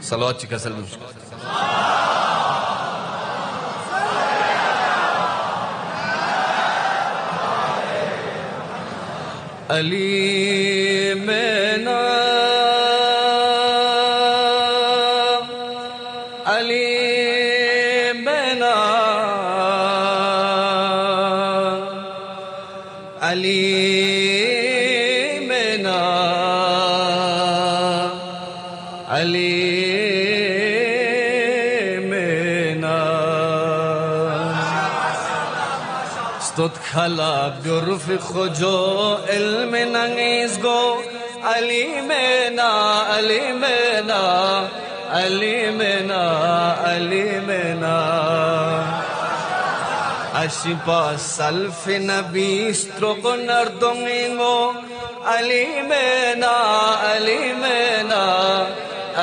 صلوات كسل علي منا علي منا علي منا علي خلا برف خجو علم ننگیز گو علی منا علی منا علی منا علی منا اشیپا سلف نبی استرگو نردونگو علی منا علی منا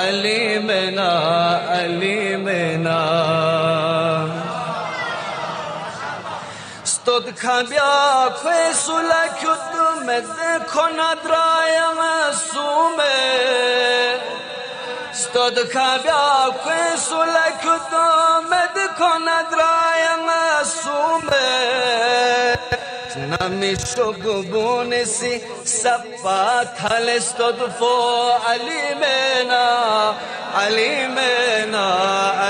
علی منا علی منا Stod cambia quesula chiudu mezze con adraia masume Stod cambia quesula chiudu mezze con adraia masume Nami shogubunisi sapat hale stod fo alimena alimena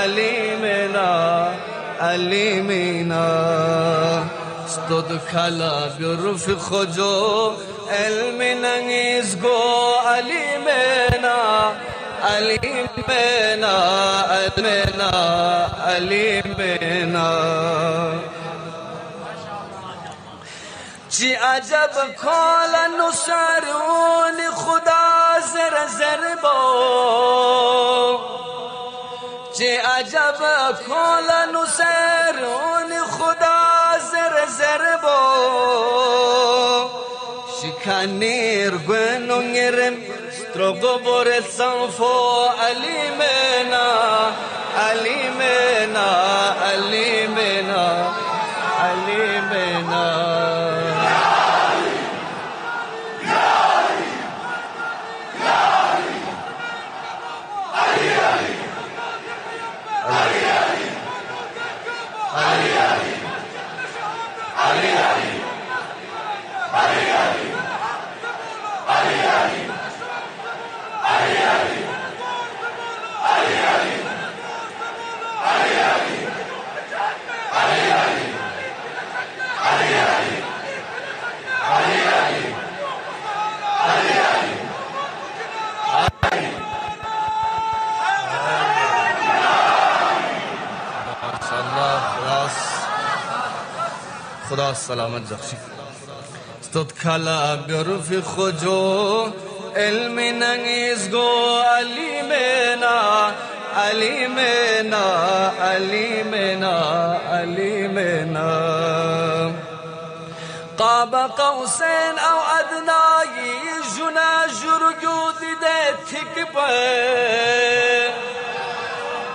alimena alimena Stod khala byorfi khojo elmi nangiz go alimena alimena alimena alimena Ji ajab khala nusarun khuda zer zerbo Ji ajab khala nusarun khuda زربو شكانير غنونيرم ستروغو بورسان فو عليمنا عليمنا عليمنا عليمنا خدا سلامت بخشی استاد کلا بیرفی خجو علم ننگیز گو علی منا علی منا علی منا علی منا قاب قوسین او ادنایی جنا جرگودی ده تکبه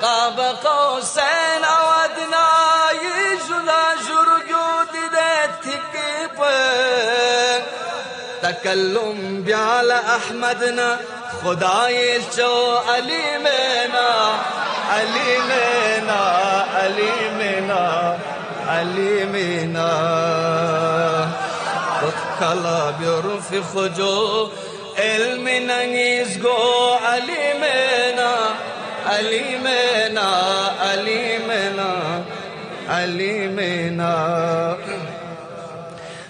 قاب قوسین او ادنایی جنا جرگودی تكلم بيعلى أحمدنا خداي الشو عليمنا عليمنا عليمنا عليمنا تكلا بيرفي خجو علمنا نيزغو عليمنا عليمنا عليمنا عليمنا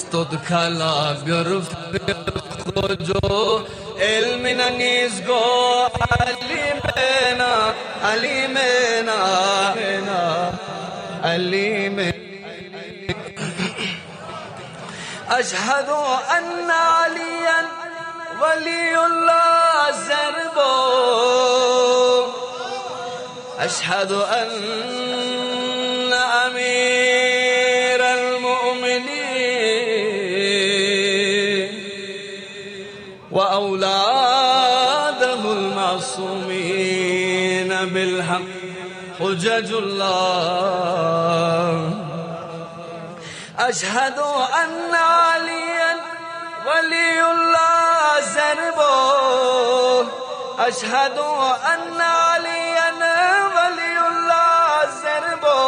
Stod kala björf khojo elmina nizgo alimena alimena alimena ashhadu anna ولي الله زربو أشهد أن أمير المؤمنين وأولاده المعصومين بالحق حجج الله أشهد أن عليا ولي الله زربو أشهد أن عليا ولي الله زربو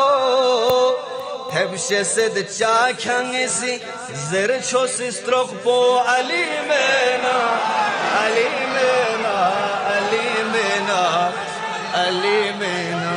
تبشي سد چاكانسي زرچو سستروق بو علي منا علي منا علي منا علي منا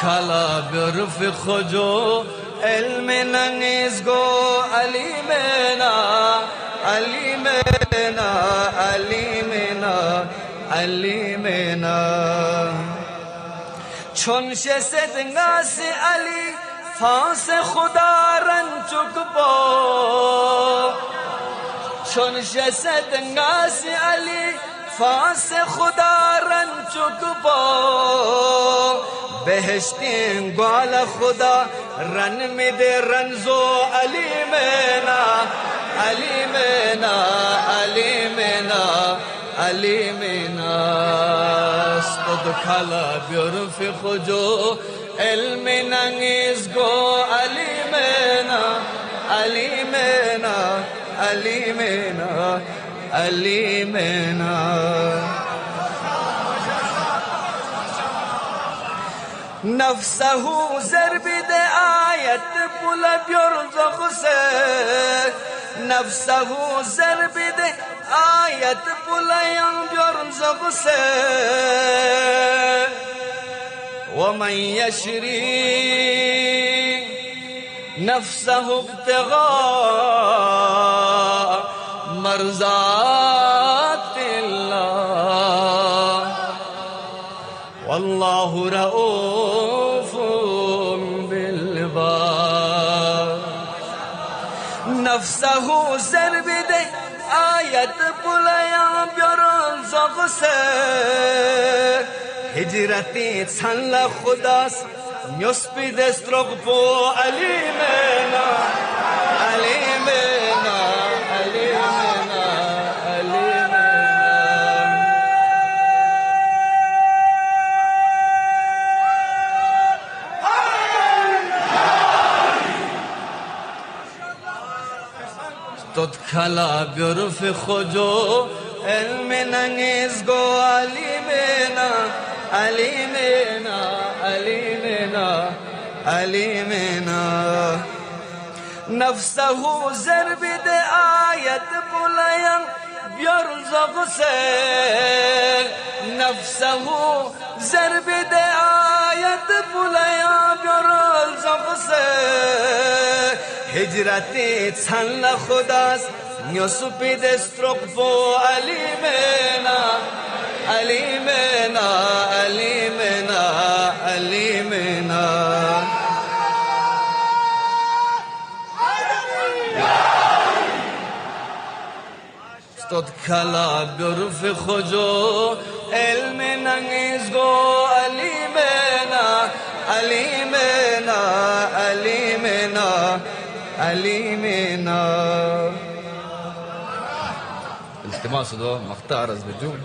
خلا برفق جو علم ننزگو علی منا علی منا علی منا علی منا چون شست ناس علی فاس خدا رن چک بو چون شست ناس علی فاس خدا رن چک بو بهشتین گوال خدا رن می ده رنزو علی منا علی منا علی منا علی منا استد خلا بیرفق جو علم ننزگو علی منا علی منا علی منا علی منا نفسه ضرب ده آیت بولا بیرزخ سے نفسه ضرب ده آیت بولا بیرزخ سے ومن يشري نفسه ابتغاء مرضات الله والله رؤوف بالعباد نفسه ضرب ده آیت بولا بیرزخ سے هجرتی سنلا خداس نیوسپی دستروق بو علی منا علی منا علی منا علی منا تدخلا برفق جو علم ننزگو علی منا علی منا علی منا علی منا نفسه ضرب ده آیت بلند بیرزخ سے نفسه ضرب ده آیت بلند بیرزخ سے هجرتی چند خداست نیوسپی دستروق بو علی منا علی منا علی منا علی منا استاد کلا برفق جو علم ننزگو علی منا علی منا علی منا علی منا التماس دو مقطع رز بدون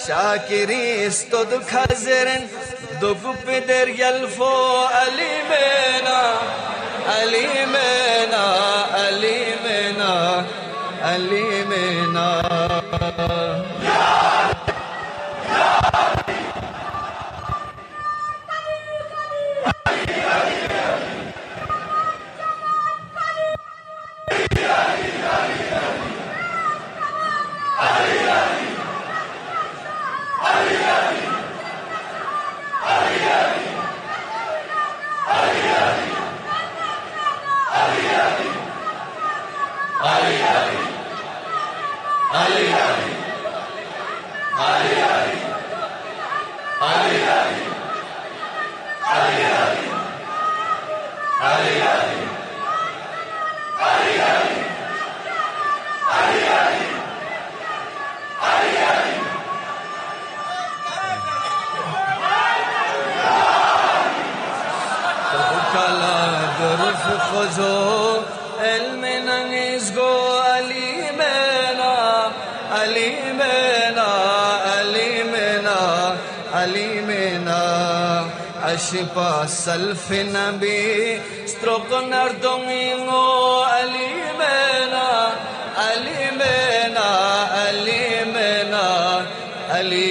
Shakiris to the Kazirin, the Gupider Yalfo, Alimena, Alimena, Alimena, Alimena. خذوا المنانيز جو أليمنا أليمنا أليمنا أليمنا أشبا سلف نبي ستروك نردومينو أليمنا أليمنا أليمنا أليمنا